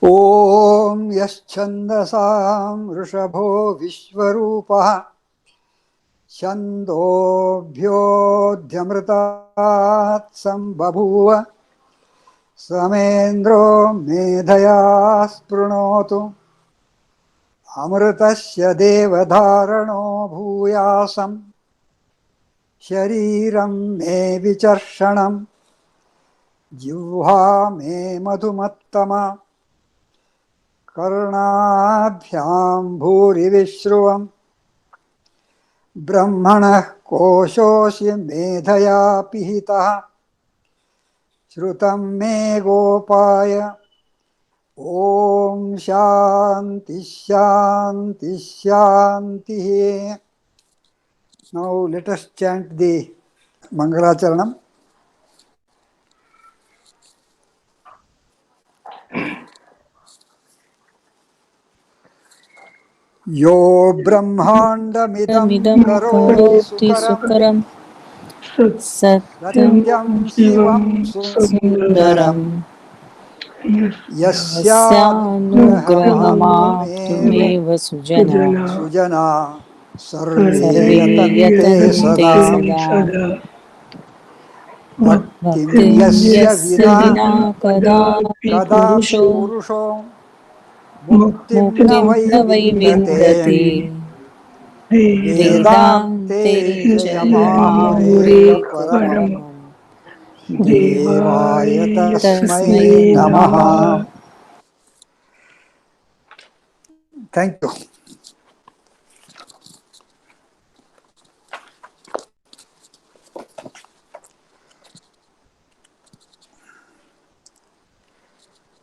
ॐ यश्छन्दसां वृषभो विश्वरूपः छन्दोभ्योऽध्यमृतात् सम्बभूव समेन्द्रो मेधया स्पृणोतु अमृतस्य देवधारणो भूयासं शरीरं मे विचर्षणं जिह्वा मे मधुमत्तमा कर्णाभ्यां भूरिविश्रुवं ब्रह्मणः कोशोऽसि मेधया पिहितः श्रुतं मे गोपाय ॐ शान्ति शान्ति शान्तिः. Now let us chant the Mangalacharanam. यो ब्रह्माण्डमिदं करोति सुकरं सत्यं शिवं सुन्दरं यस्यानुग्रहमाप्तुमेव सुजना सर्वे यतन्ते सदा भक्तिं यस्य विना कदापि पुरुषो मुक्तिं न वै विन्दते वेदान्ते च मामुरे परमं देवाय तस्मै नमः. Thank you.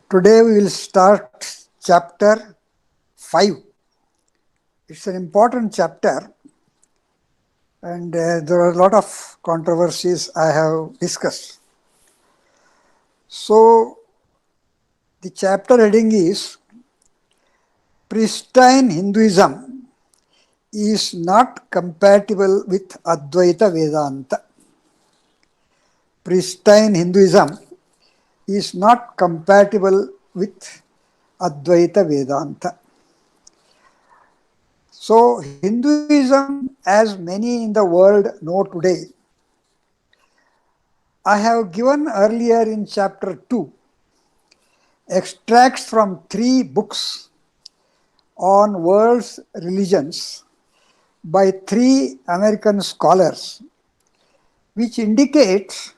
Today we will start chapter 5. It's an important chapter and there are a lot of controversies I have discussed. So the chapter heading is Pristine Hinduism is not compatible with Advaita Vedanta. Pristine Hinduism is not compatible with Advaita Vedanta. So Hinduism, as many in the world know today, I have given earlier in chapter 2 extracts from 3 books on world's religions by 3 American scholars, which indicates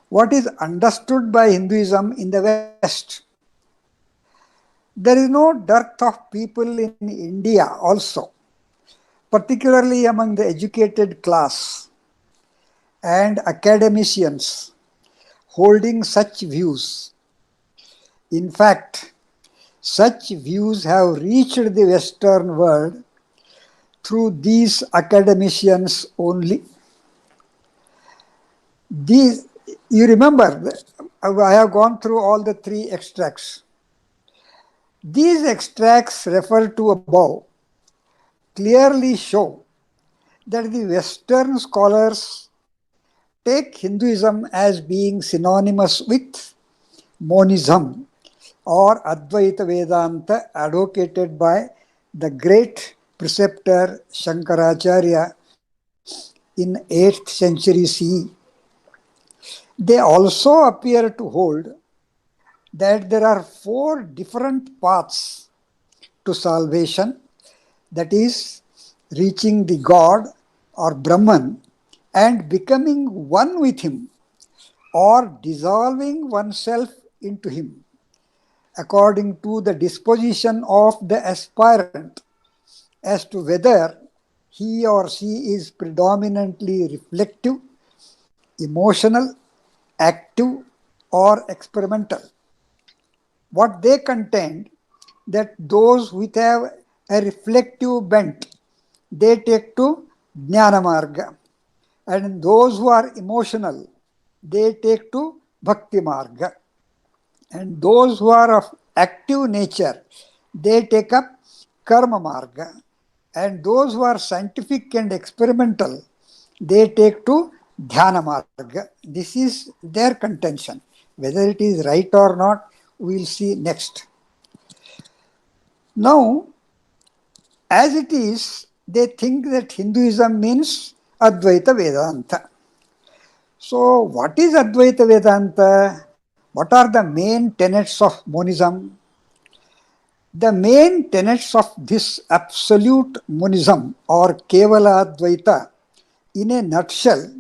what is understood by Hinduism in the West. There is no dearth of people in India also, particularly among the educated class and academicians holding such views. In fact, such views have reached the Western world through these academicians only. You remember, I have gone through all the 3 extracts. These extracts referred to above clearly show that the Western scholars take Hinduism as being synonymous with monism or Advaita Vedanta advocated by the great preceptor Shankaracharya in 8th century CE. They also appear to hold that there are 4 different paths to salvation, that is, reaching the God or Brahman and becoming one with him or dissolving oneself into him, according to the disposition of the aspirant as to whether he or she is predominantly reflective, emotional, active, or experimental. What they contend that those who have a reflective bent, they take to Jnana Marga, and those who are emotional, they take to Bhakti Marga, and those who are of active nature, they take up Karma Marga, and those who are scientific and experimental, they take to Dhyana Marga. This is their contention. Whether it is right or not, we will see next. Now, as it is, they think that Hinduism means Advaita Vedanta. So, what is Advaita Vedanta? What are the main tenets of monism? The main tenets of this absolute monism or Kevala Advaita in a nutshell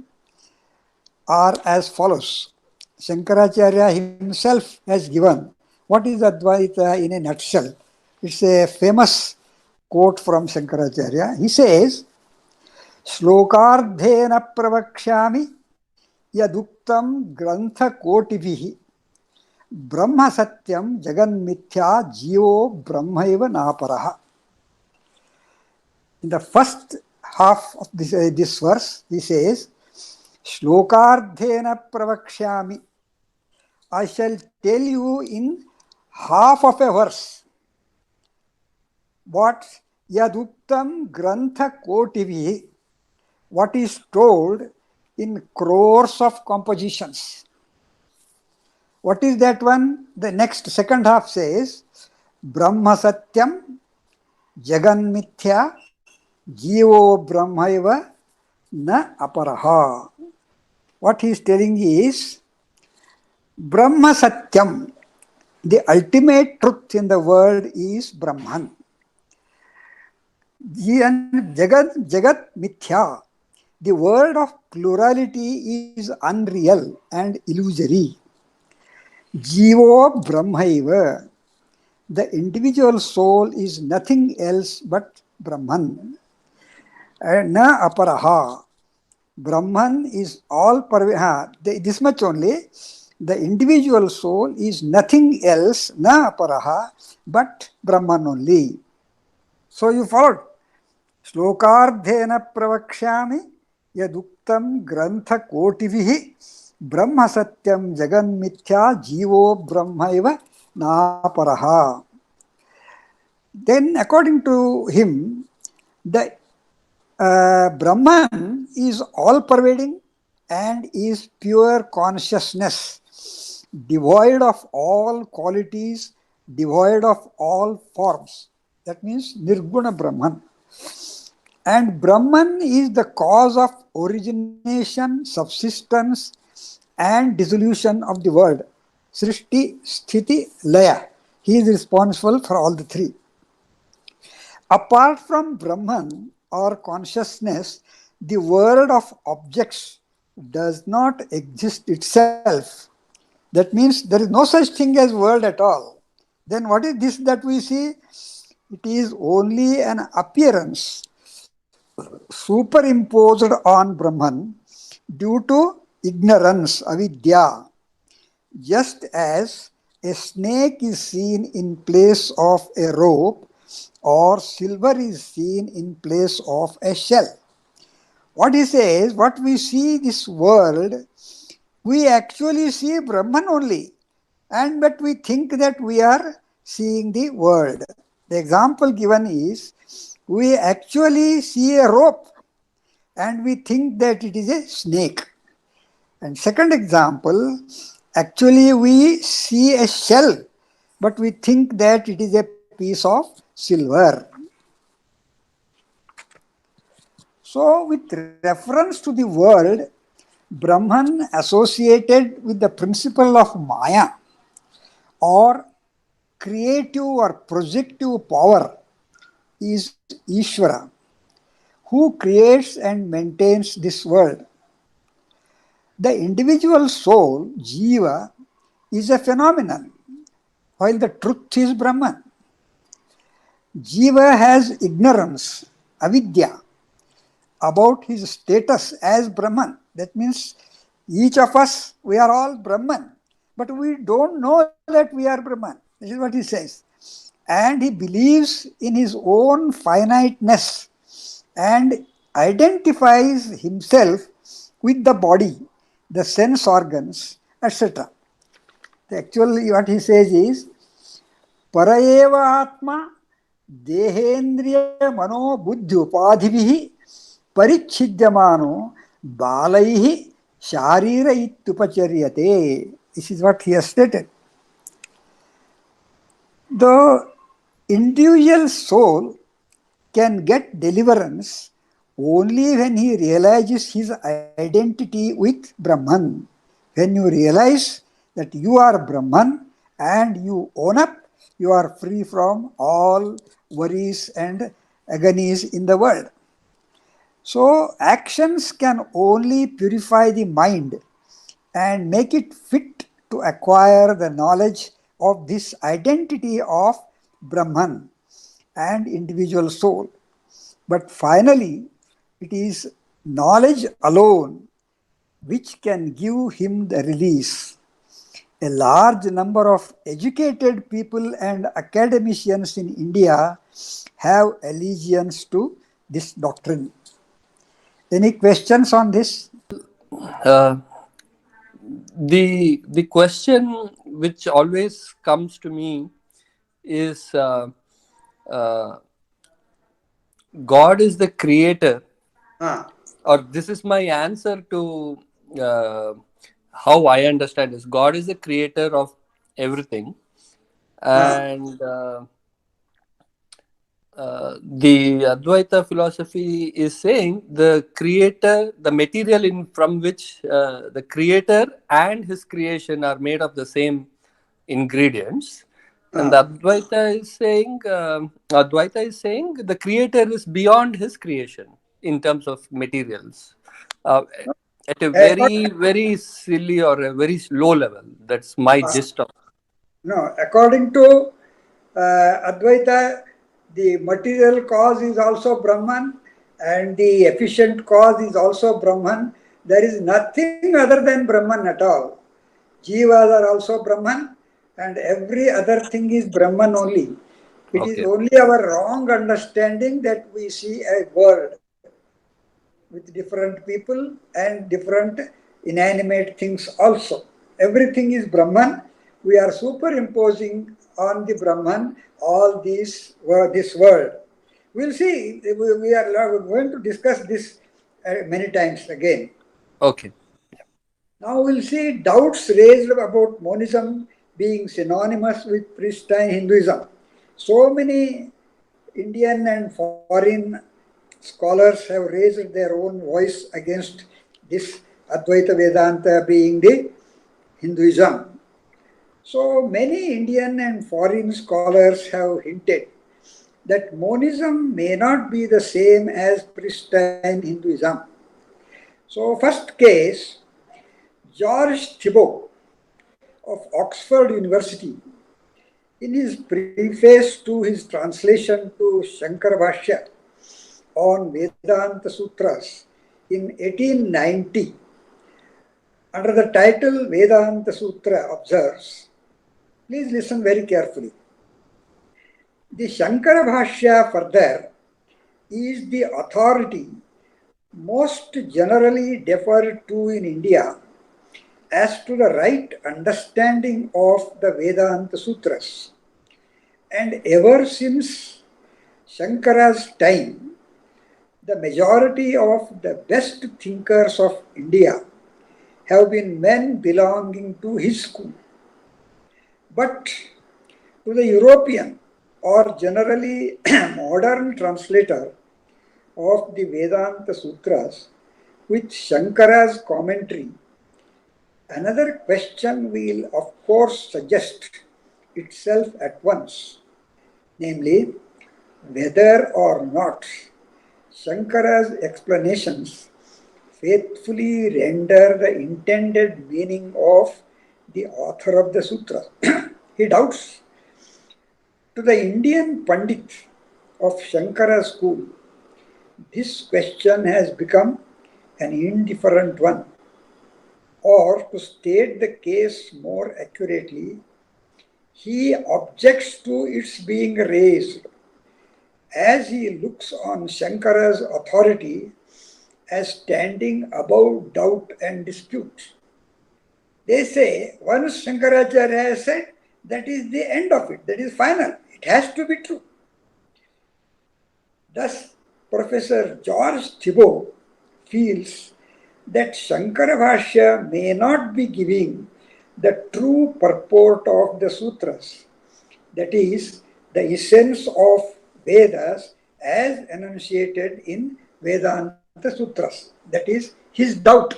are as follows. Shankaracharya himself has given what is Advaita in a nutshell. It's a famous quote from Shankaracharya. He says, Slokardhena pravakshami yaduktam grantha kotivihi Brahma Satyam Jagan Mithya Jivo Brahmaiva Naparaha. In the first half of this verse, he says, Slokardhena Pravakshyami. I shall tell you in half of a verse what Yaduktam Grantha Kotivi, what is told in crores of compositions. What is that one? The next second half says, Brahma Satyam, Jagan Mithya, Jivo Brahmaiva Na Aparaha. What he is telling is, Brahma Satyam, the ultimate truth in the world is Brahman. Jagat Mithya, the world of plurality is unreal and illusory. Jivo Brahmaiva, the individual soul is nothing else but Brahman. Na aparaha, Brahman is all this much only. The individual soul is nothing else, na aparaha, but Brahman only. So you followed. Slokardhena pravakshami yaduktam grantha kotivihi Brahma Satyam Jagan Mithya Jivo Brahmaiva Naparaha. Then, according to him, the Brahman is all pervading and is pure consciousness, devoid of all qualities, devoid of all forms. That means Nirguna Brahman. And Brahman is the cause of origination, subsistence, and dissolution of the world. Srishti, Sthiti, Laya. He is responsible for all the three. Apart from Brahman or consciousness, the world of objects does not exist itself. That means there is no such thing as world at all. Then what is this that we see? It is only an appearance superimposed on Brahman due to ignorance, avidya. Just as a snake is seen in place of a rope or silver is seen in place of a shell. What he says, what we see this world, we actually see Brahman only, and but we think that we are seeing the world. The example given is, we actually see a rope and we think that it is a snake. And second example, actually we see a shell, but we think that it is a piece of silver. So with reference to the world, Brahman associated with the principle of Maya or creative or projective power is Ishvara, who creates and maintains this world. The individual soul, Jiva, is a phenomenon, while the truth is Brahman. Jiva has ignorance, avidya, about his status as Brahman. That means each of us, we are all Brahman, but we don't know that we are Brahman. This is what he says. And he believes in his own finiteness and identifies himself with the body, the sense organs, etc. Actually, what he says is, Paraeva Atma Dehendriya Mano Buddhi Upadhivihi Parichidyamano Balaihi Sharira Itupacharyate. This is what he has stated. Though individual soul can get deliverance only when he realizes his identity with Brahman. When you realize that you are Brahman and you own up, you are free from all worries and agonies in the world. So, actions can only purify the mind and make it fit to acquire the knowledge of this identity of Brahman and individual soul. But finally, it is knowledge alone which can give him the release. A large number of educated people and academicians in India have allegiance to this doctrine. Any questions on this? Uh, the question which always comes to me is uh, God is the creator, Ah, or this is my answer to uh, how I understand this. God is the creator of everything, ah, and the Advaita philosophy is saying the creator, the material in from which the creator and his creation are made of the same ingredients, and ah. the Advaita is saying the creator is beyond his creation in terms of materials, uh, at a Accord- very silly or a very low level. That's my ah, gist of. no, according to Advaita, the material cause is also Brahman and the efficient cause is also Brahman. There is nothing other than Brahman at all. Jivas are also Brahman and every other thing is Brahman only. It is Okay, only our wrong understanding that we see a world with different people and different inanimate things also. Everything is Brahman. We are superimposing on the Brahman all this world. We'll see. We are going to discuss this many times again. okay, Now we'll see doubts raised about monism being synonymous with pristine Hinduism. So many Indian and foreign scholars have raised their own voice against this Advaita Vedanta being the Hinduism. So many Indian and foreign scholars have hinted that monism may not be the same as pristine Hinduism. So, first case, George Thibault of Oxford University, in his preface to his translation to Shankara Bhashya on Vedanta Sutras in 1890, under the title Vedanta Sutra, observes, please listen very carefully. The Shankara Bhashya further is the authority most generally deferred to in India as to the right understanding of the Vedanta Sutras. And ever since Shankara's time, the majority of the best thinkers of India have been men belonging to his school. But to the European or generally modern translator of the Vedanta Sutras with Shankara's commentary, another question will of course suggest itself at once, namely whether or not Shankara's explanations faithfully render the intended meaning of the author of the sutra. He doubts. To the Indian Pandit of Shankara school, this question has become an indifferent one. Or to state the case more accurately, he objects to its being raised as he looks on Shankara's authority as standing above doubt and dispute. They say once Shankaracharya has said, that is the end of it, that is final, it has to be true. Thus, Professor George Thibault feels that Shankara Bhashya may not be giving the true purport of the sutras, that is, the essence of Vedas as enunciated in Vedanta Sutras. That is his doubt.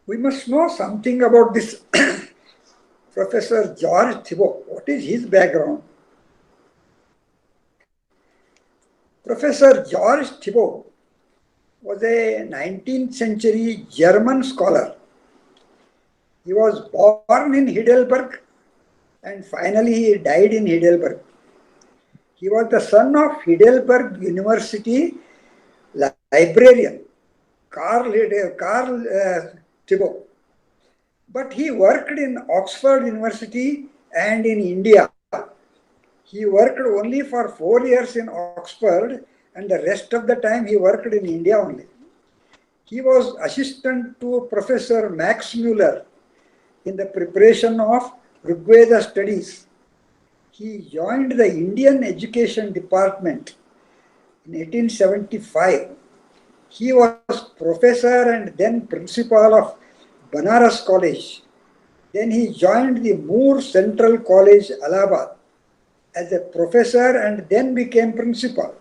We must know something about this Professor George Thibault. What is his background? Professor George Thibault was a 19th century German scholar. He was born in Heidelberg and finally he died in Heidelberg. He was the son of Heidelberg University librarian Carl Thibault. But he worked in Oxford University and in India. He worked only for 4 years in Oxford and the rest of the time he worked in India only. He was assistant to Professor Max Muller in the preparation of Rigveda studies. He joined the Indian Education Department in 1875. He was professor and then principal of Banaras College. Then he joined the Moore Central College, Allahabad, as a professor and then became principal.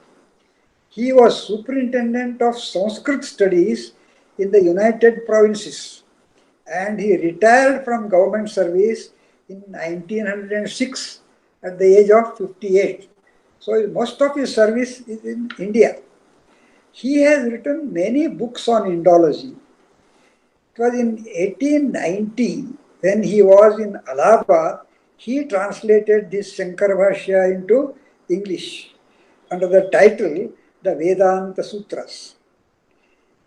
He was superintendent of Sanskrit studies in the United Provinces and he retired from government service in 1906 at the age of 58. So most of his service is in India. He has written many books on Indology. It was in 1890 when he was in Allahabad, he translated this Shankara Bhashya into English under the title The Vedanta Sutras.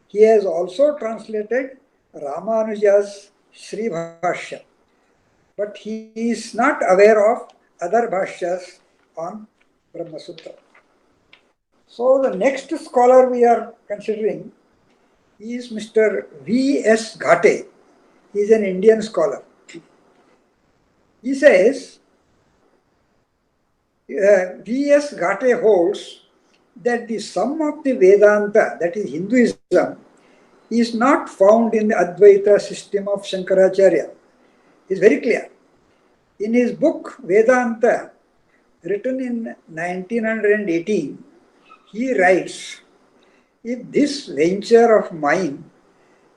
He has also translated Ramanuja's Sri Bhashya, but he is not aware of other Bhashyas on Brahma Sutra. So the next scholar we are considering is Mr. V.S. Ghate. He is an Indian scholar. He says, V.S. Ghate holds that the sum of the Vedanta, that is Hinduism, is not found in the Advaita system of Shankaracharya. It is very clear. In his book Vedanta, written in 1918, he writes, if this venture of mine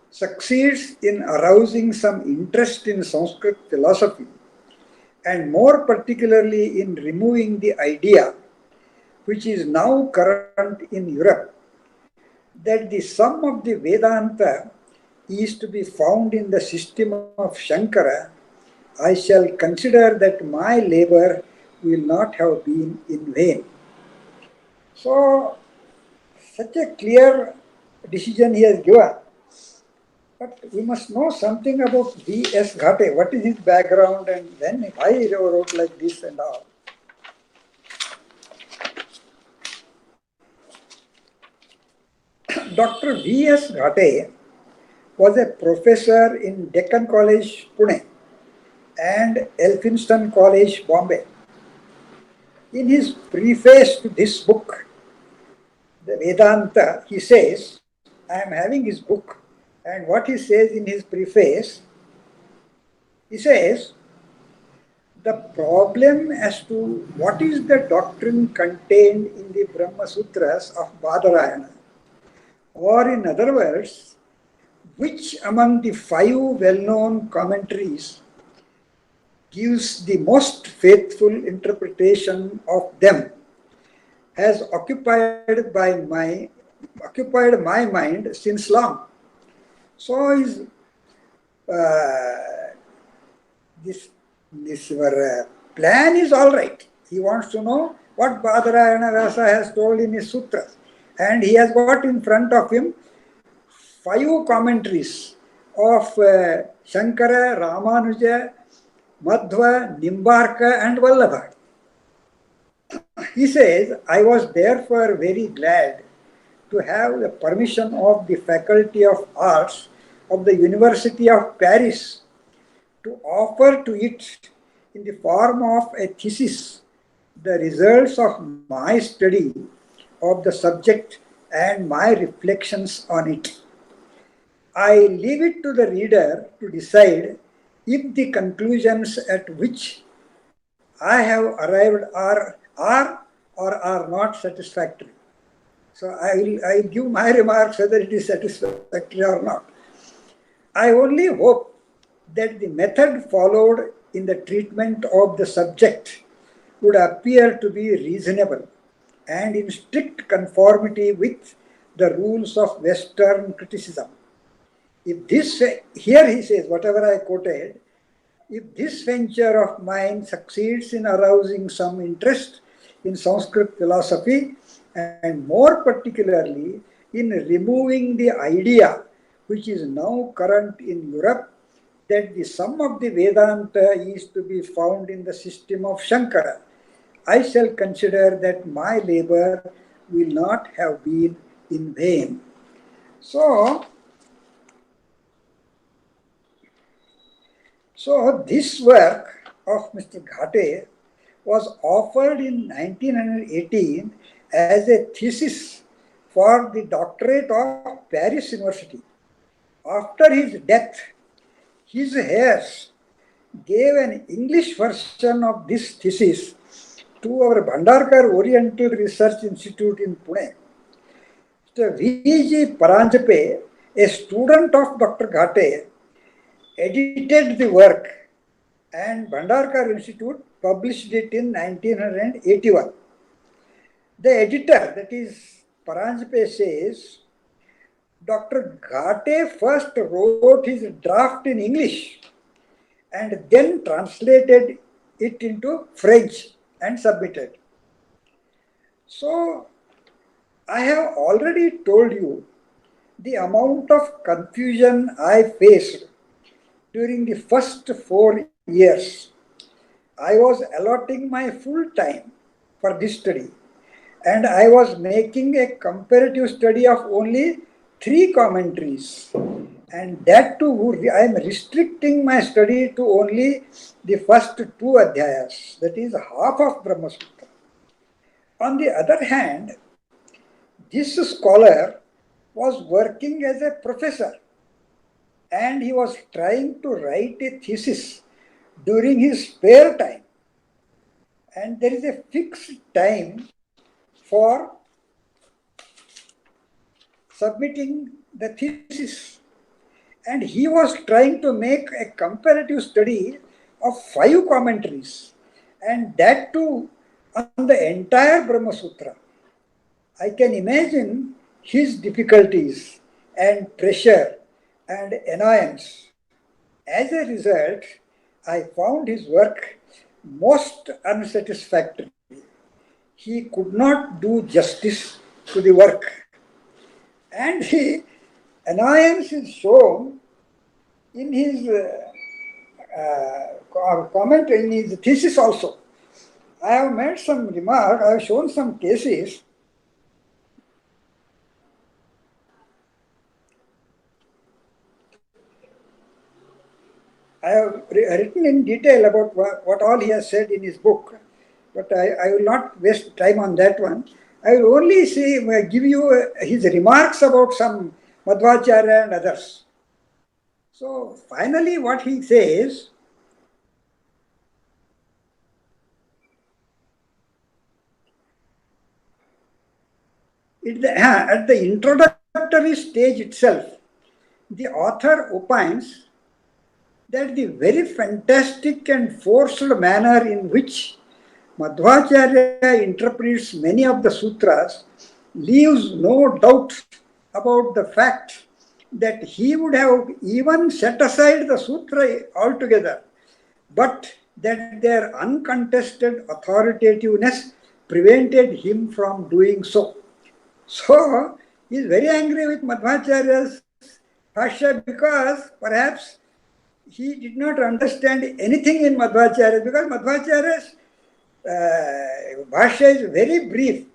succeeds in arousing some interest in Sanskrit philosophy, and more particularly in removing the idea, which is now current in Europe, that the sum of the Vedanta is to be found in the system of Shankara, I shall consider that my labor will not have been in vain. So, such a clear decision he has given. But we must know something about V.S. Ghate. What is his background and then why he wrote like this and all. Dr. V.S. Ghate was a professor in Deccan College, Pune and Elphinstone College, Bombay. In his preface to this book, the Vedanta, he says, I am having his book, and what he says in his preface, he says, the problem as to what is the doctrine contained in the Brahma Sutras of Badarayana, or in other words, which among the 5 well-known commentaries gives the most faithful interpretation of them, has occupied my mind since long. So this plan is all right. He wants to know what Badarayana Vyasa has told in his sutras, and he has got in front of him 5 commentaries of Shankara, Ramanuja, Madhva, Nimbarka and Vallabha. He says, I was therefore very glad to have the permission of the Faculty of Arts of the University of Paris to offer to it in the form of a thesis the results of my study of the subject and my reflections on it. I leave it to the reader to decide if the conclusions at which I have arrived are or are not satisfactory. So I will give my remarks whether it is satisfactory or not. I only hope that the method followed in the treatment of the subject would appear to be reasonable and in strict conformity with the rules of Western criticism. If this, here he says, whatever I quoted, if this venture of mine succeeds in arousing some interest in Sanskrit philosophy, and more particularly in removing the idea which is now current in Europe that the sum of the Vedanta is to be found in the system of Shankara, I shall consider that my labor will not have been in vain. So, this work of Mr. Ghate was offered in 1918 as a thesis for the doctorate of Paris University. After his death, his heirs gave an English version of this thesis to our Bhandarkar Oriental Research Institute in Pune. Mr. V.G. Paranjape, a student of Dr. Ghate, edited the work and Bhandarkar Institute published it in 1981. The editor, that is Paranjape, says Dr. Ghate first wrote his draft in English and then translated it into French and submitted. So, I have already told you the amount of confusion I faced during the first 4 years. I was allotting my full time for this study, and I was making a comparative study of only 3 commentaries, and that too I am restricting my study to only the first 2 adhyayas, that is half of Brahma Sutra. On the other hand, this scholar was working as a professor and he was trying to write a thesis during his spare time, and there is a fixed time for submitting the thesis, and he was trying to make a comparative study of 5 commentaries, and that too on the entire Brahma Sutra. I can imagine his difficulties and pressure and annoyance. As a result, I found his work most unsatisfactory. He could not do justice to the work, and the annoyance is shown in his comment, in his thesis also. I have made some remark, I have shown some cases. I have written in detail about what all he has said in his book, but I will not waste time on that one. I will only give you his remarks about some Madhvacharya and others. So finally what he says, at the introductory stage itself, the author opines that the very fantastic and forced manner in which Madhvacharya interprets many of the sutras leaves no doubt about the fact that he would have even set aside the sutra altogether, but that their uncontested authoritativeness prevented him from doing so. So, he is very angry with Madhvacharya's Bhashya because perhaps he did not understand anything in Madhvacharya, because Madhvacharya's Bhashya is very brief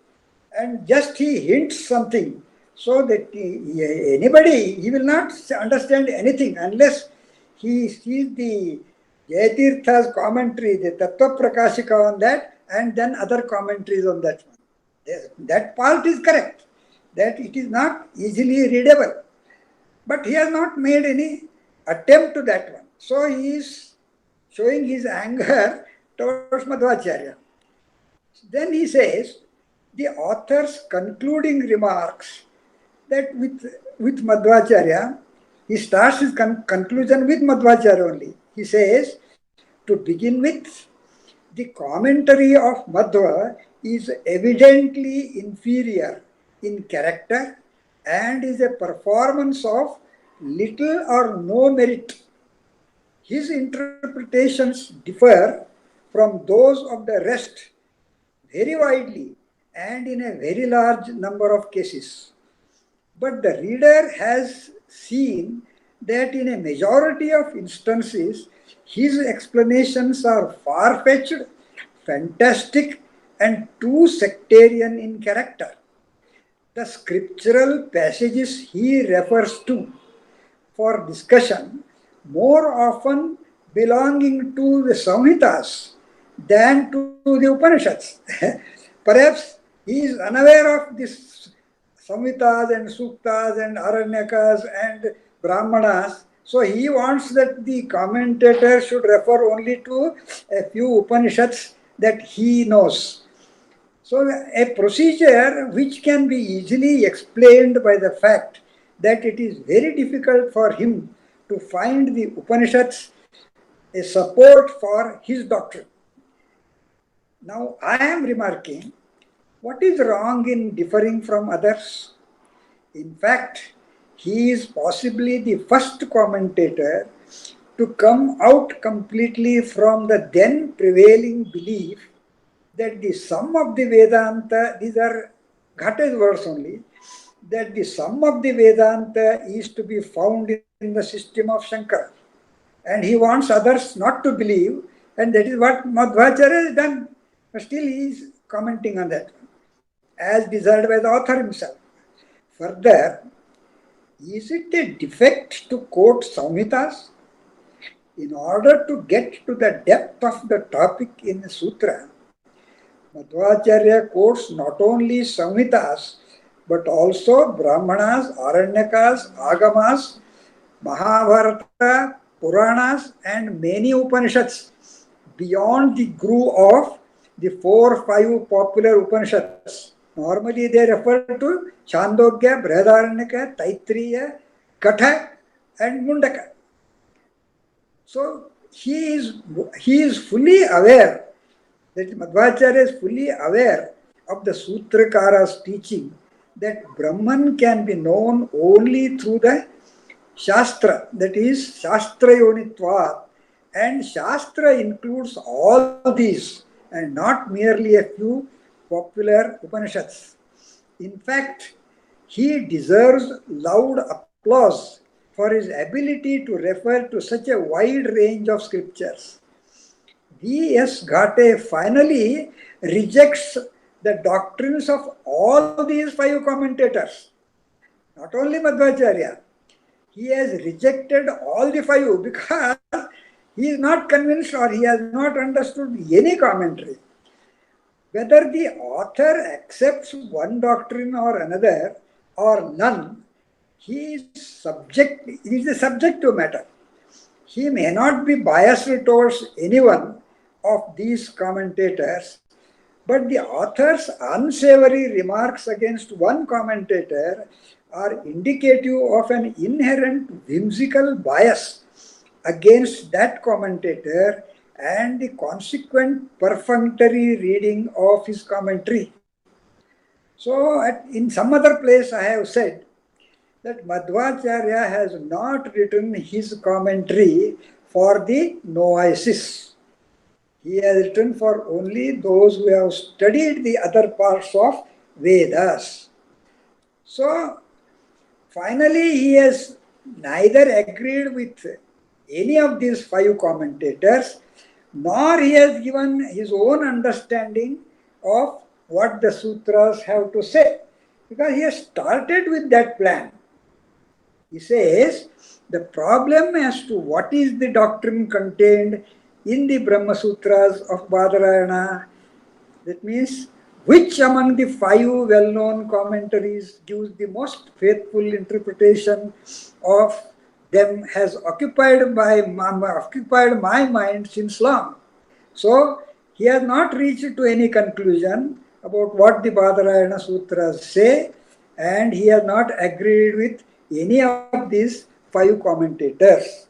and just he hints something, so that he will not understand anything unless he sees the Jayatirtha's commentary, the Tattva Prakashika on that, and then other commentaries on that one. That part is correct. that it is not easily readable. But he has not made any attempt to that one. So he is showing his anger towards Madhvacharya. Then he says, the author's concluding remarks that with Madhvacharya, he starts his conclusion with Madhvacharya only. He says, to begin with, the commentary of Madhva is evidently inferior in character and is a performance of little or no merit. His interpretations differ from those of the rest very widely and in a very large number of cases. But the reader has seen that in a majority of instances, his explanations are far fetched, fantastic, and too sectarian in character. The scriptural passages he refers to for discussion more often belonging to the Samhitas than to the Upanishads. Perhaps he is unaware of this Samhitas and Suktas and Aranyakas and Brahmanas. So he wants that the commentator should refer only to a few Upanishads that he knows. So a procedure which can be easily explained by the fact that it is very difficult for him to find the Upanishads a support for his doctrine. Now I am remarking, what is wrong in differing from others? In fact, he is possibly the first commentator to come out completely from the then prevailing belief that the sum of the Vedanta, these are Ghate's words only, that the sum of the Vedanta is to be found in the system of Shankara. And he wants others not to believe, and that is what Madhvacharya has done. But still he is commenting on that, as desired by the author himself. Further, is it a defect to quote Samhitas? In order to get to the depth of the topic in the sutra, Madhvacharya quotes not only Samhitas but also Brahmanas, Aranyakas, Agamas, Mahabharata, Puranas, and many Upanishads beyond the groove of the 4-5 popular Upanishads. Normally they refer to Chandogya, Brihadaranyaka, Taittiriya, Katha, and Mundaka. So he is fully aware, that Madhvacharya is fully aware of the Sutrakara's teaching that Brahman can be known only through the Shastra, that is Shastra Yonitva. And Shastra includes all these and not merely a few popular Upanishads. In fact, he deserves loud applause for his ability to refer to such a wide range of scriptures. V.S. Ghate finally rejects the doctrines of all these 5 commentators, not only Madhvacharya. He has rejected all the 5 because he is not convinced or he has not understood any commentary. Whether the author accepts one doctrine or another or none, it is a subjective matter. He may not be biased towards anyone of these commentators, but the author's unsavory remarks against one commentator are indicative of an inherent whimsical bias against that commentator and the consequent perfunctory reading of his commentary. So, in some other place I have said that Madhvacharya has not written his commentary for the novices. He has written for only those who have studied the other parts of Vedas. So, finally, he has neither agreed with any of these 5 commentators, nor he has given his own understanding of what the sutras have to say, because he has started with that plan. He says, the problem as to what is the doctrine contained in the Brahma Sutras of Badarayana, that means Which among the five well known commentaries gives the most faithful interpretation of them has occupied my mind since long. So he has not reached to any conclusion about what the Badarayana Sutras say, and he has not agreed with any of these five commentators.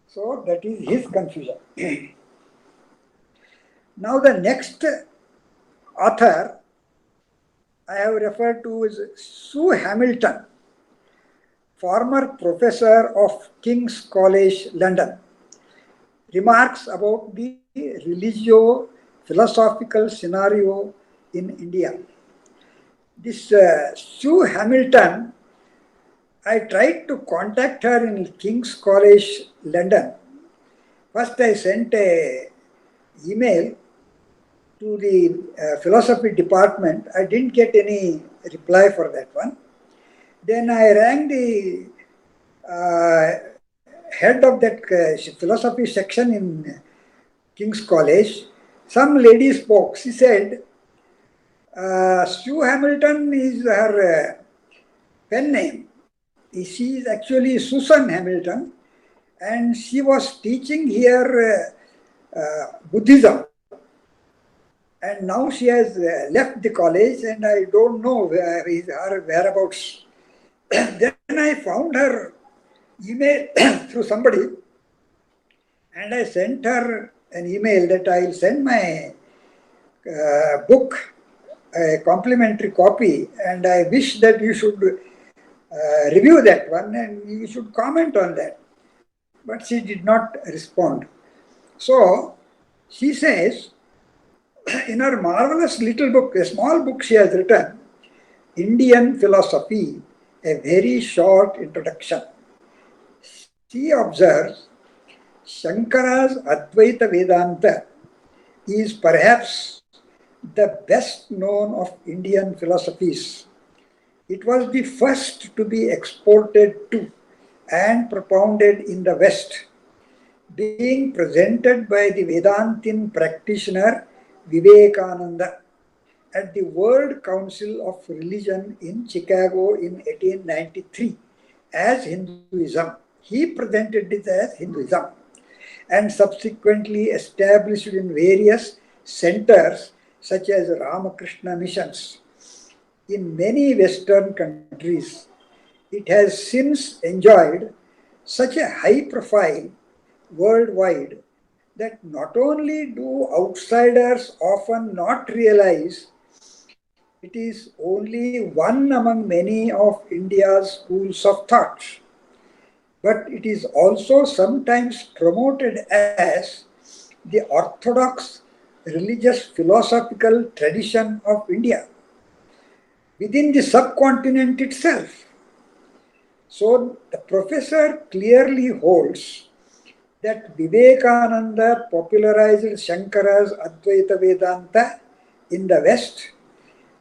So that is his confusion. Now the next author I have referred to is Sue Hamilton, former professor of King's College, London, remarks about the religio-philosophical scenario in India. This Sue Hamilton, I tried to contact her in King's College, London. First, I sent a email to the philosophy department. I didn't get any reply for that one. Then I rang the head of that philosophy section in King's College. Some lady spoke. She said, Sue Hamilton is her pen name. She is actually Susan Hamilton, and she was teaching here Buddhism. And now she has left the college, and I don't know where is her whereabouts. Then I found her email through somebody, and I sent her an email that I'll send my book a complimentary copy, and I wish that you should review that one and you should comment on that. But she did not respond. So she says, in her marvelous little book, a small book she has written, Indian Philosophy, a very short introduction. She observes Shankara's Advaita Vedanta is perhaps the best known of Indian philosophies. It was the first to be exported to and propounded in the West, being presented by the Vedantin practitioner Vivekananda at the World Council of Religion in Chicago in 1893 as Hinduism. He presented it as Hinduism and subsequently established in various centers such as Ramakrishna missions in many Western countries. It has since enjoyed such a high profile worldwide that not only do outsiders often not realize it is only one among many of India's schools of thought, but it is also sometimes promoted as the orthodox religious philosophical tradition of India within the subcontinent itself. So the professor clearly holds that Vivekananda popularized Shankara's Advaita Vedanta in the West,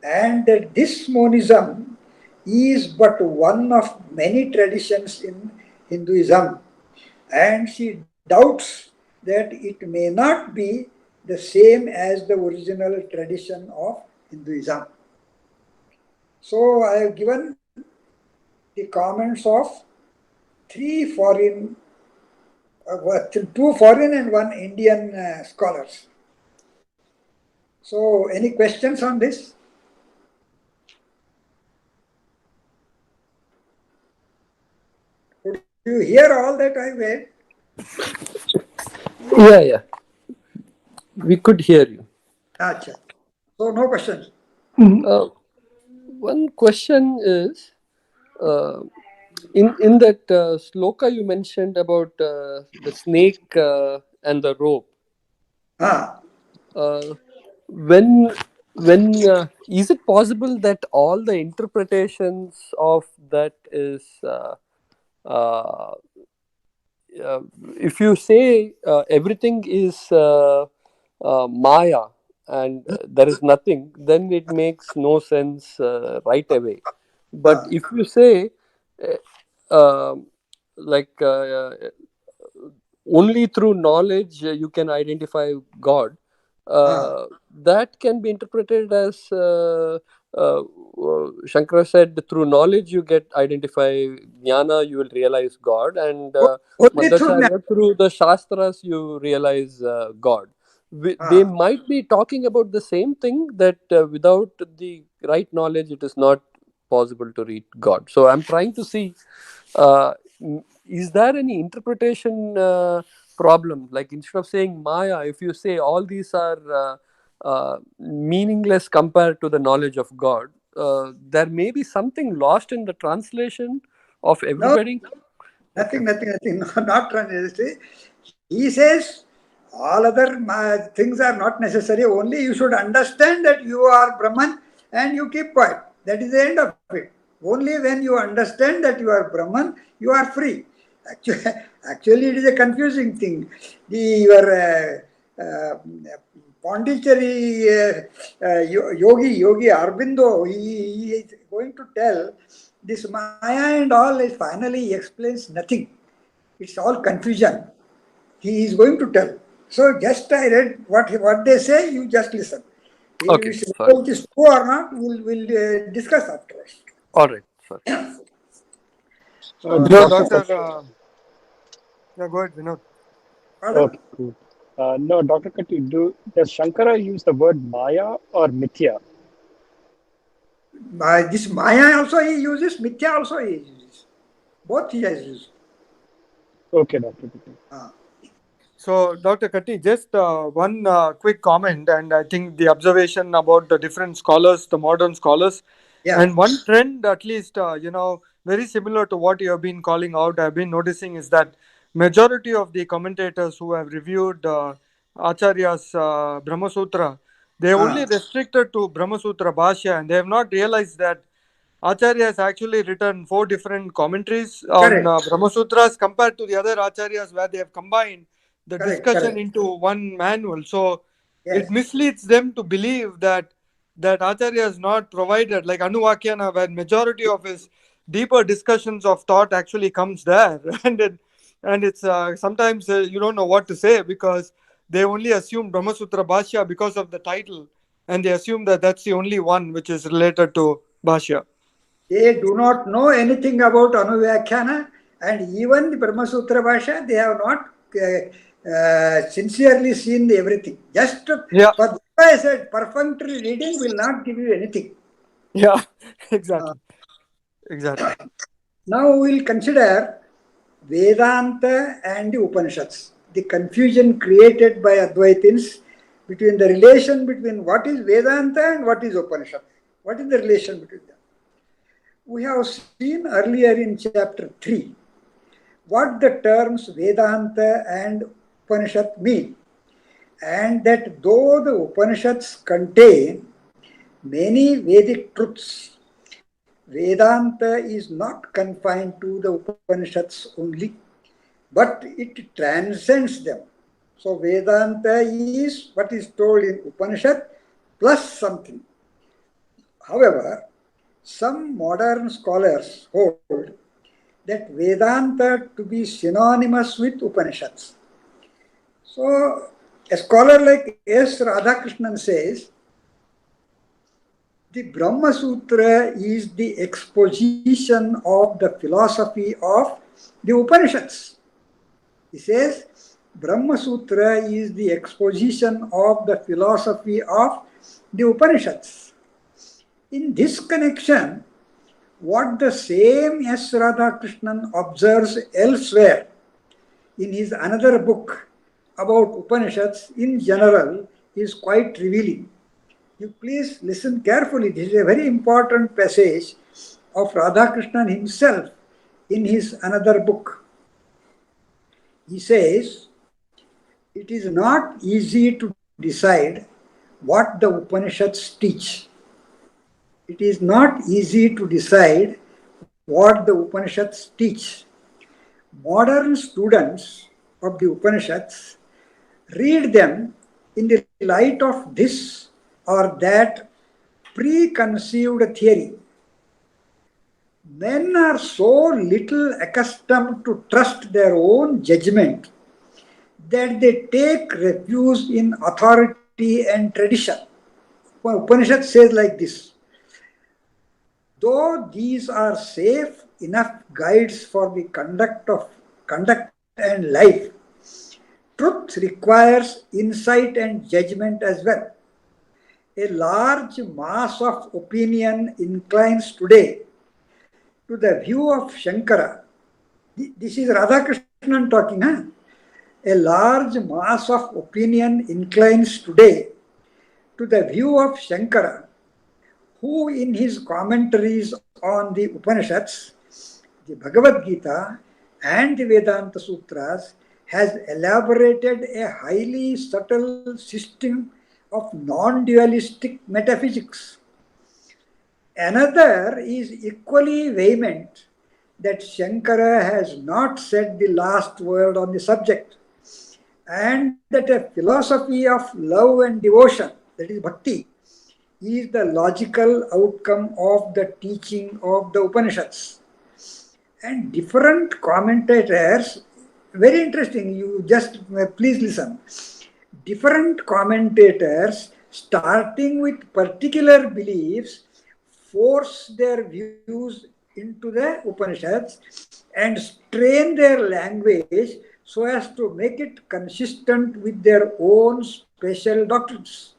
and that this monism is but one of many traditions in Hinduism, and she doubts that it may not be the same as the original tradition of Hinduism. So I have given the comments of two foreign and one Indian scholars. So any questions on this? Could you hear all that I read? Yeah. We could hear you. Acha. So no questions. Uh, One question is, uh, in that sloka you mentioned about the snake and the rope. Ah, Uh, when is it possible that all the interpretations of that is uh, uh, if you say everything is Maya and there is nothing, then it makes no sense right away. But ah, if you say um like only through knowledge you can identify God, Ah. that can be interpreted as uh, Shankara said, through knowledge you get identify jnana, you will realize God, and Only through Madhacharya, through the Shastras you realize God. They ah. might be talking about the same thing, that without the right knowledge it is not possible to read God. So I'm trying to see, uh, is there any interpretation problem? Like, instead of saying Maya, if you say all these are meaningless compared to the knowledge of God, there may be something lost in the translation of No, everybody. Okay. nothing. No, not necessary. He says all other things are not necessary. Only you should understand that you are Brahman and you keep quiet. That is the end of it. Only when you understand that you are Brahman, you are free. Actually, actually it is a confusing thing. Your Pondicherry Yogi Arbindo, he is going to tell this Maya and all is finally explains nothing. It's all confusion. He is going to tell. So just I read what they say. You just listen. Okay. If Sorry. it is true or not, we'll discuss afterwards. All right. Sorry. So No, now, Doctor. Yeah, go ahead, Vinod. pardon? Okay, cool. No, Dr. Katti, does Shankara use the word Maya or Mithya? This Maya also he uses, Mithya also he uses. Both he has used. Okay, Dr. Katti. Ah, So, Dr. Katti, just one quick comment, and I think the observation about the different scholars, the modern scholars, yeah, and one trend, at least, very similar to what you have been calling out, I've been noticing is that majority of the commentators who have reviewed Acharya's Brahma Sutra, they only ah, restricted to Brahma Sutra Bhashya, and they have not realized that Acharya has actually written four different commentaries on correct, Brahma Sutras compared to the other Acharyas where they have combined the discussion correct. into one manual. So it Yes. misleads them to believe that Acharya has not provided, like Anuvakyana, where majority of his deeper discussions of thought actually comes there, and it's sometimes you don't know what to say because they only assume Brahma Sutra Bhashya because of the title, and they assume that that's the only one which is related to Bhashya. They do not know anything about Anuvyakhyana and even the Brahma Sutra Bhasha, they have not sincerely seen everything. Just for Yeah, that I said, perfunctory reading will not give you anything. yeah, Uh, exactly, exactly. Now we will consider Vedanta and the Upanishads. The confusion created by Advaitins between the relation between what is Vedanta and what is Upanishad. What is the relation between them? We have seen earlier in chapter 3 what the terms Vedanta and Upanishad mean, and that though the Upanishads contain many Vedic truths, Vedanta is not confined to the Upanishads only, but it transcends them. So Vedanta is what is told in Upanishad plus something. However, some modern scholars hold that Vedanta to be synonymous with Upanishads. So, a scholar like S. Radhakrishnan says the Brahma Sutra is the exposition of the philosophy of the Upanishads. He says Brahma Sutra is the exposition of the philosophy of the Upanishads. In this connection, what the same S. Radhakrishnan observes elsewhere in his another book about Upanishads in general is quite revealing. You please listen carefully. This is a very important passage of Radhakrishnan himself in his another book. He says, it is not easy to decide what the Upanishads teach. It is not easy to decide what the Upanishads teach. Modern students of the Upanishads read them in the light of this or that preconceived theory. Men are so little accustomed to trust their own judgment that they take refuge in authority authority and tradition. Upanishad says like this: though these are safe enough guides for the conduct and life, truth requires insight and judgment as well. A large mass of opinion inclines today to the view of Shankara. This is Radhakrishnan talking, huh? A large mass of opinion inclines today to the view of Shankara, who in his commentaries on the Upanishads, the Bhagavad Gita, and the Vedanta Sutras has elaborated a highly subtle system of non-dualistic metaphysics. Another is equally vehement that Shankara has not said the last word on the subject, and that a philosophy of love and devotion, that is bhakti, is the logical outcome of the teaching of the Upanishads. And different commentators, very interesting, you just please listen. Different commentators, starting with particular beliefs, force their views into the Upanishads and strain their language so as to make it consistent with their own special doctrines.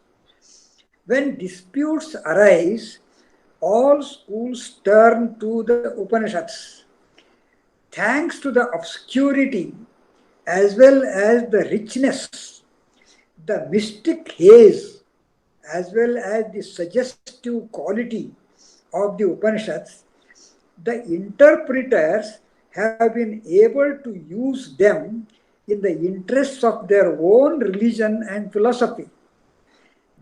When disputes arise, all schools turn to the Upanishads. Thanks to the obscurity as well as the richness, the mystic haze, as well as the suggestive quality of the Upanishads, the interpreters have been able to use them in the interests of their own religion and philosophy.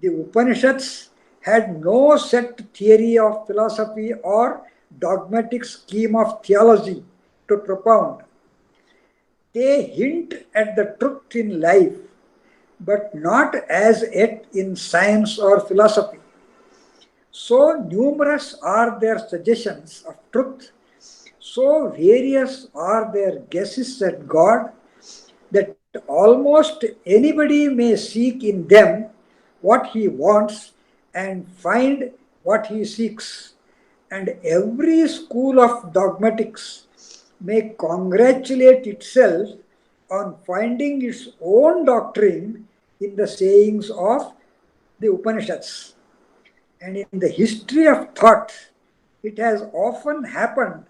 The Upanishads had no set theory of philosophy or dogmatic scheme of theology to propound. They hint at the truth in life, but not as yet in science or philosophy. So numerous are their suggestions of truth, so various are their guesses at God, that almost anybody may seek in them what he wants and find what he seeks. And every school of dogmatics may congratulate itself on finding its own doctrine in the sayings of the Upanishads. And in the history of thought, it has often happened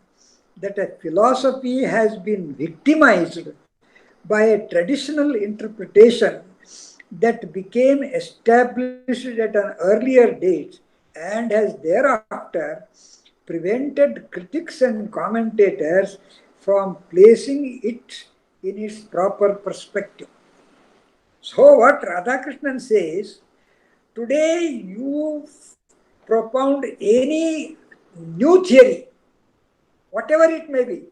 that a philosophy has been victimized by a traditional interpretation that became established at an earlier date and has thereafter prevented critics and commentators from placing it in its proper perspective. So what Radhakrishnan says, today you propound any new theory, whatever it may be,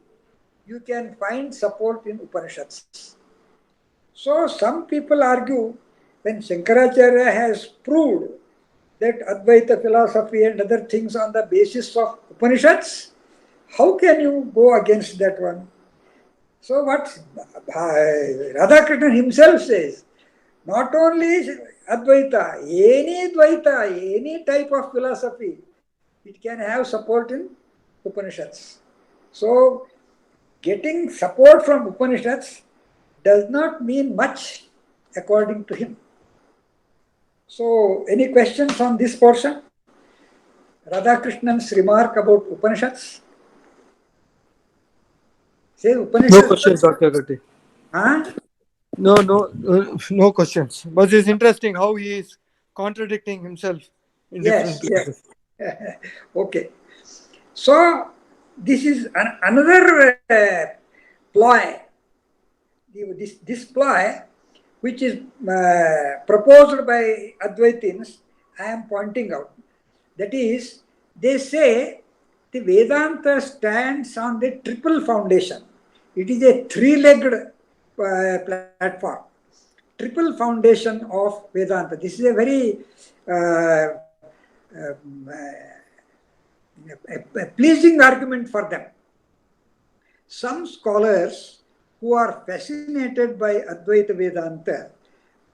you can find support in Upanishads. So some people argue, when Shankaracharya has proved that Advaita philosophy and other things on the basis of Upanishads, how can you go against that one? So what Radhakrishnan himself says, not only Advaita, any Dvaita, any type of philosophy, it can have support in Upanishads. So getting support from Upanishads does not mean much according to him. So any questions on this portion? Radhakrishnan's remark about Upanishads? Say No Upanishads. questions, Dr. Gatti. Huh? No questions. But it's interesting how he is contradicting himself in different Yes, yes. places. Okay. So this is another ploy. This ploy, which is proposed by Advaitins, I am pointing out. That is, they say the Vedanta stands on the triple foundation. It is a three-legged platform. Triple foundation of Vedanta. This is a very a pleasing argument for them. Some scholars who are fascinated by Advaita Vedanta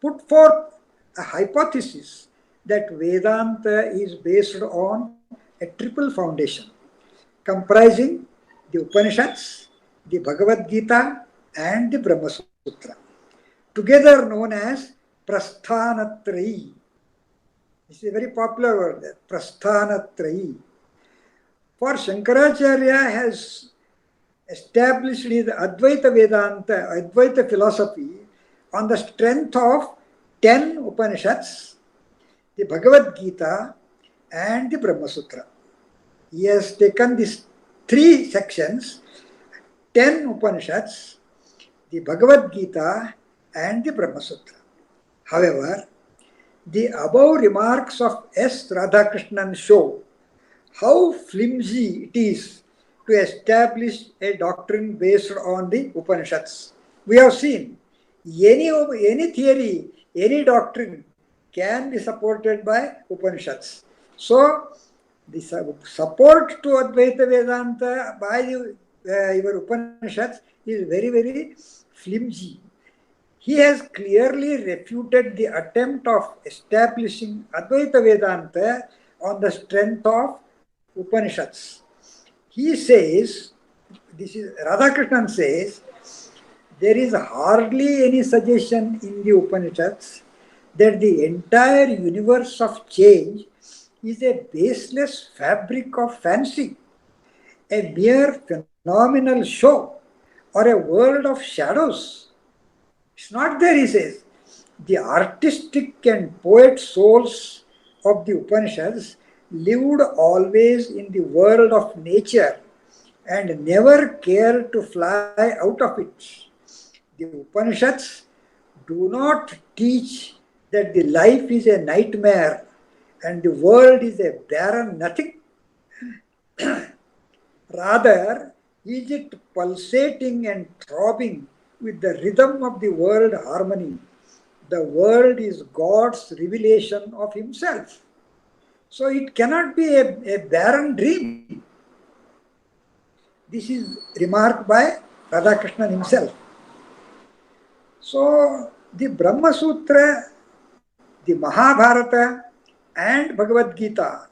put forth a hypothesis that Vedanta is based on a triple foundation comprising the Upanishads, the Bhagavad Gita, and the Brahma Sutra, together known as Prasthanatrayi. This is a very popular word there, Prasthanatrayi. For Shankaracharya has established his Advaita Vedanta, Advaita philosophy on the strength of 10 Upanishads, the Bhagavad Gita, and the Brahma Sutra. He has taken these three sections, 10 Upanishads, the Bhagavad Gita, and the Brahma Sutra. However, the above remarks of S. Radhakrishnan show how flimsy it is to establish a doctrine based on the Upanishads. We have seen any theory, any doctrine can be supported by Upanishads. So, the support to Advaita Vedanta by your Upanishads is very, very flimsy. He has clearly refuted the attempt of establishing Advaita Vedanta on the strength of Upanishads. He says, this is Radhakrishnan says, there is hardly any suggestion in the Upanishads that the entire universe of change is a baseless fabric of fancy, a mere phenomenal show, or a world of shadows. It's not there, he says. The artistic and poet souls of the Upanishads lived always in the world of nature and never cared to fly out of it. The Upanishads do not teach that the life is a nightmare and the world is a barren nothing. Rather, is it pulsating and throbbing with the rhythm of the world harmony? The world is God's revelation of Himself. So it cannot be a barren dream. This is remarked by Radhakrishnan himself. So the Brahma Sutra, the Mahabharata, and Bhagavad Gita,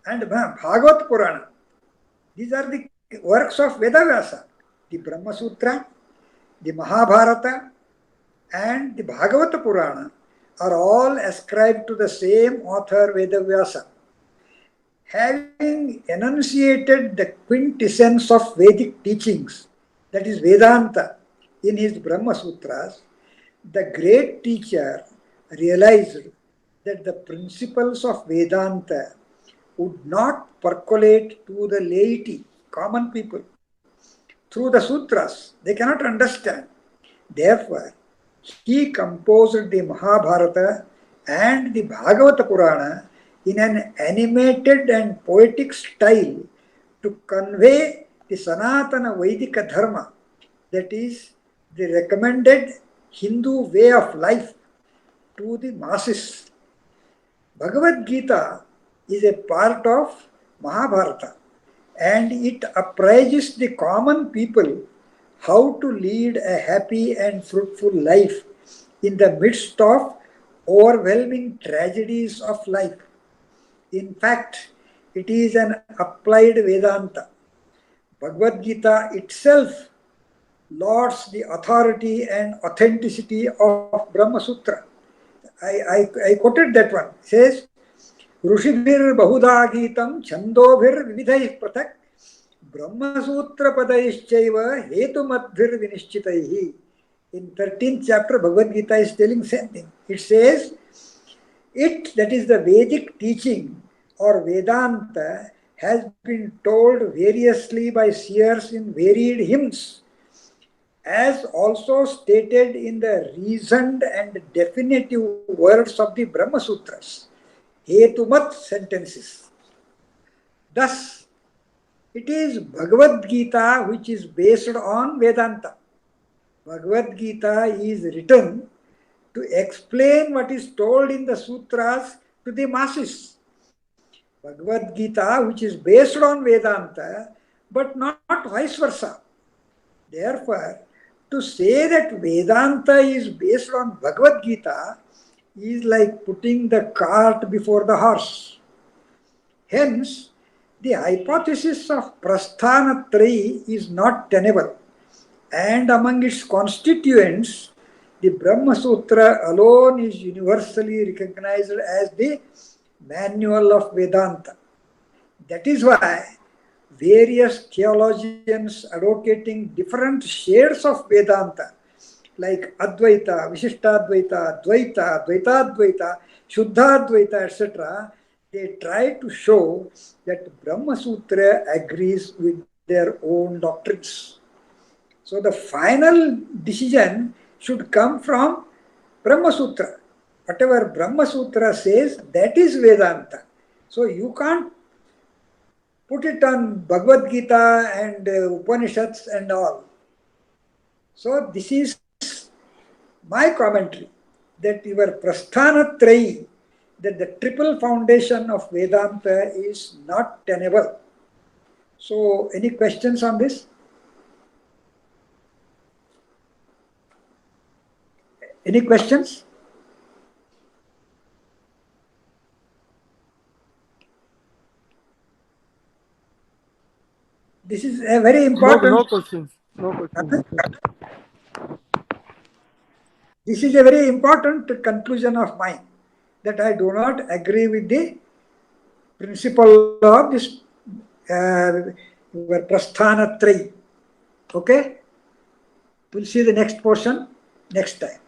and Bhagavat Purana, these are the works of Vedavyasa. The Brahma Sutra, the Mahabharata, and the Bhagavata Purana are all ascribed to the same author Vedavyasa. Having enunciated the quintessence of Vedic teachings, that is Vedanta, in his Brahma Sutras, the great teacher realized that the principles of Vedanta would not percolate to the laity, common people, through the sutras. They cannot understand. Therefore, he composed the Mahabharata and the Bhagavata Purana in an animated and poetic style to convey the Sanatana Vedika Dharma, that is, the recommended Hindu way of life, to the masses. Bhagavad Gita is a part of Mahabharata and it apprises the common people how to lead a happy and fruitful life in the midst of overwhelming tragedies of life. In fact, it is an applied Vedanta. Bhagavad Gita itself lauds the authority and authenticity of Brahma Sutra. I quoted that one. It says, Rushibhir Bahuda Gitam Chandobhir Vividhaih Prathak Brahma Sutra Padaishchaiva Hetumadbhir Vinishchitaihi. In 13th chapter, Bhagavad Gita is telling same thing. It says, it, that is the Vedic teaching or Vedanta, has been told variously by seers in varied hymns, as also stated in the reasoned and definitive words of the Brahma Sutras, Hetumat sentences. Thus, it is Bhagavad Gita which is based on Vedanta. Bhagavad Gita is written to explain what is told in the sutras to the masses. Bhagavad Gita, which is based on Vedanta, but not vice versa. Therefore, to say that Vedanta is based on Bhagavad Gita is like putting the cart before the horse. Hence, the hypothesis of Prasthanatrayi is not tenable, and among its constituents, the Brahma Sutra alone is universally recognized as the manual of Vedanta. That is why various theologians advocating different shades of Vedanta, like Advaita, Vishishtadvaita, Dvaita, Dvaitadvaita, Shuddhadvaita, etc., they try to show that Brahma Sutra agrees with their own doctrines. So the final decision should come from Brahma Sutra. Whatever Brahma Sutra says, that is Vedanta. So you can't put it on Bhagavad Gita and Upanishads and all. So this is my commentary, that your Prasthanatrayi, that the triple foundation of Vedanta is not tenable. So any questions on this? Any questions? This is a very important. No questions. No questions. This is a very important conclusion of mine, that I do not agree with the principle of this your Prasthanatrayi. Okay? We'll see the next portion next time.